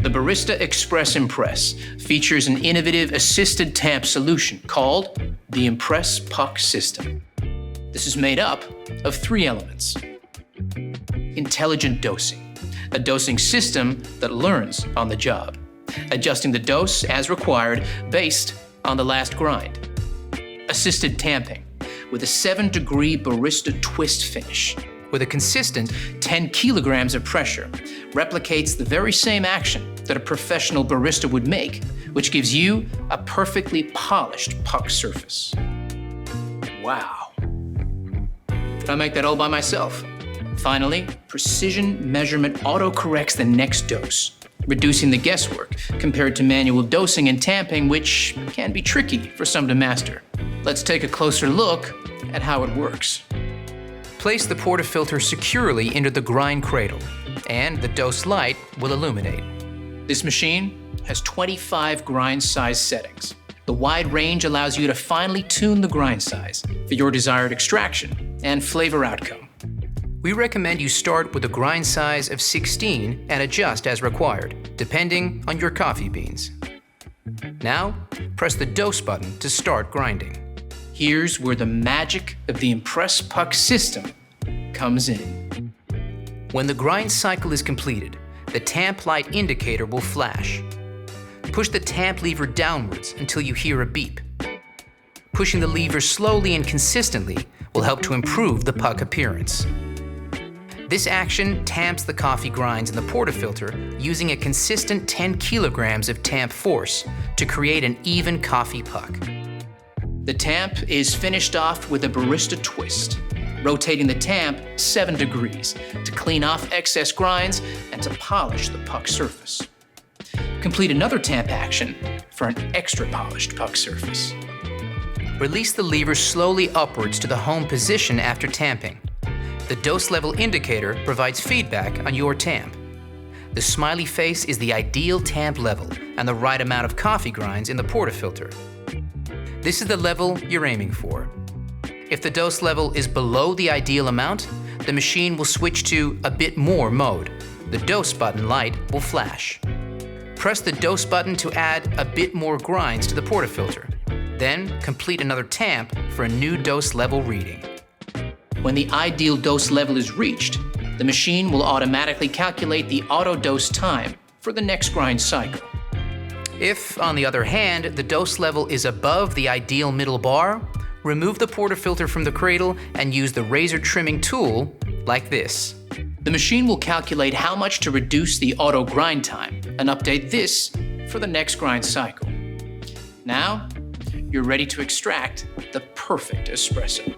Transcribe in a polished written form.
The Barista Express Impress features an innovative assisted tamp solution called the Impress Puck System. This is made up of 3 elements. Intelligent dosing, a dosing system that learns on the job, adjusting the dose as required based on the last grind. Assisted tamping, with a 7-degree barista twist finish, with a consistent 10 kilograms of pressure, replicates the very same action that a professional barista would make, which gives you a perfectly polished puck surface. Wow. Did I make that all by myself? Finally, precision measurement auto-corrects the next dose, reducing the guesswork compared to manual dosing and tamping, which can be tricky for some to master. Let's take a closer look at how it works. Place the portafilter securely into the grind cradle, and the dose light will illuminate. This machine has 25 grind size settings. The wide range allows you to finely tune the grind size for your desired extraction and flavor outcome. We recommend you start with a grind size of 16 and adjust as required, depending on your coffee beans. Now, press the dose button to start grinding. Here's where the magic of the Impress Puck system comes in. When the grind cycle is completed, the tamp light indicator will flash. Push the tamp lever downwards until you hear a beep. Pushing the lever slowly and consistently will help to improve the puck appearance. This action tamps the coffee grinds in the portafilter using a consistent 10 kilograms of tamp force to create an even coffee puck. The tamp is finished off with a barista twist, rotating the tamp 7 degrees to clean off excess grinds and to polish the puck surface. Complete another tamp action for an extra polished puck surface. Release the lever slowly upwards to the home position after tamping. The dose level indicator provides feedback on your tamp. The smiley face is the ideal tamp level and the right amount of coffee grinds in the portafilter. This is the level you're aiming for. If the dose level is below the ideal amount, the machine will switch to a bit more mode. The dose button light will flash. Press the dose button to add a bit more grinds to the portafilter. Then complete another tamp for a new dose level reading. When the ideal dose level is reached, the machine will automatically calculate the auto dose time for the next grind cycle. If, on the other hand, the dose level is above the ideal middle bar, remove the portafilter from the cradle and use the razor trimming tool like this. The machine will calculate how much to reduce the auto grind time and update this for the next grind cycle. Now, you're ready to extract the perfect espresso.